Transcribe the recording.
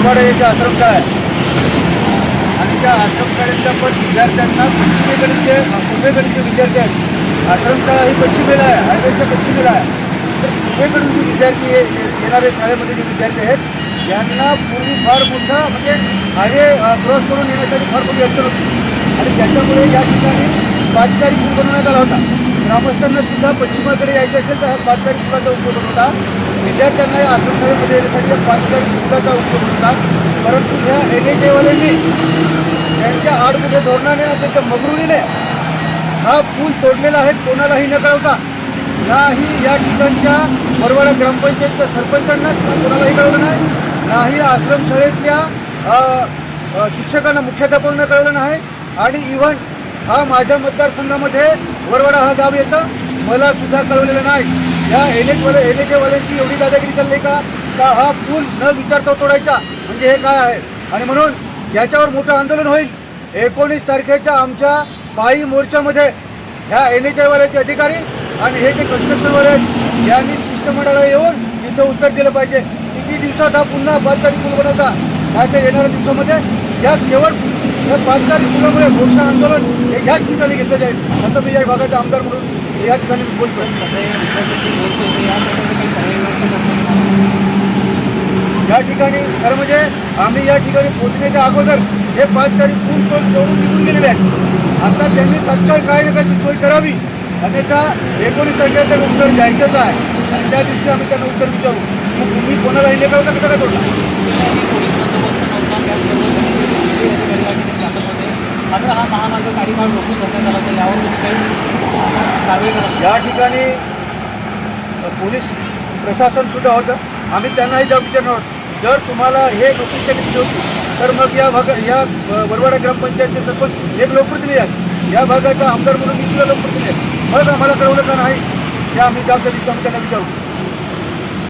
वरवाडा येथे आश्रमशाळा आहे आणि त्या आश्रमशाळेतल्या पण विद्यार्थ्यांना पश्चिमेकडील जे पूर्वेकडील जे विद्यार्थी आहेत, आश्रमशाळा ही पश्चिमेला आहे, हायवेच्या पश्चिमेला आहे. तर पूर्वेकडून जे विद्यार्थी येणारे शाळेमध्ये जे विद्यार्थी आहेत यांना पूर्वी फार मोठा म्हणजे हायवे क्रॉस करून येण्यासाठी फार मोठी अडचण होती आणि त्याच्यामुळे या ठिकाणी पादचारी पूल बनवण्यात आला होता. ग्रामस्थांना सुद्धा पश्चिमेकडे यायचे असेल तर हा पादचारी पुलाचा उपयोग होत होता. विद्यार्थ्यांना या आश्रमशाळेमध्ये येण्यासाठी या पादचारी पुलाचा उपयोग होत होता. परंतु ह्या NHAवाल्यांनी त्यांच्या आडमुठे धोरणाने ना त्यांच्या मगरुरीने हा पूल तोडलेला आहे. कोणालाही न कळवता, नाही या ठिकाणच्या वरवाडा ग्रामपंचायतच्या सरपंचांना कोणालाही कळवलं नाही, नाही आश्रमशाळेतल्या शिक्षकांना मुख्याध्यापकांना कळवलं नाही आणि इव्हन हा माझ्या मतदारसंघामध्ये वरवाडा हा गाव येतं मला सुद्धा कळवलेलं नाही. या NHAवाल्यांची एवढी दादागिरी चालली का हा पूल न विचारता तोडायचा म्हणजे हे काय आहे. आणि म्हणून याच्यावर मोठं आंदोलन होईल. 19 तारखेच्या आमच्या पायी मोर्चामध्ये ह्या NHAवाल्याचे अधिकारी आणि हे जे कन्स्ट्रक्शनवाले आहेत यांनी शिष्टमंडळाला येऊन इथं उत्तर दिलं पाहिजे. किती दिवसात हा पुन्हा पादचारी पूल बनवता काय ते येणाऱ्या दिवसामध्ये या केवळ या पादचारी पुलामुळे मोठं आंदोलन हे ह्याच ठिकाणी घेतलं जाईल असं मी या भागाचा आमदार म्हणून या ठिकाणी बोलतो. या ठिकाणी खरं म्हणजे आम्ही या ठिकाणी पोहोचण्याच्या अगोदर हे पादचारी पूल तोडून निघून गेलेले आहेत. आता त्यांनी तात्काळ काय ना काही सोय करावी अन्यथा 19 तारखेला त्यांना उत्तर द्यायचंच आहे आणि त्या दिवशी आम्ही त्यांना उत्तर विचारू. मग तुम्ही कोणाला हे कळवता कसं काय तोडला. मात्र हा महामार्ग काही काळ रोखून धरण्यात आला तर यावर तुम्ही काही कारवाई करा. या ठिकाणी पोलीस प्रशासन सुद्धा होतं. आम्ही त्यांनाही जबाब विचारणार आहोत. जर तुम्हाला हे नोकरीच्या किती होती तर मग या वरवाडा ग्रामपंचायतचे सरपंच एक लोकप्रतिनिधी आहेत, या भागाचा आमदार म्हणून मी सुद्धा लोकप्रतिनिधी आहे, मग आम्हाला कळवलं का नाही हे आम्ही जबाबदारी आम्ही त्यांना विचारू.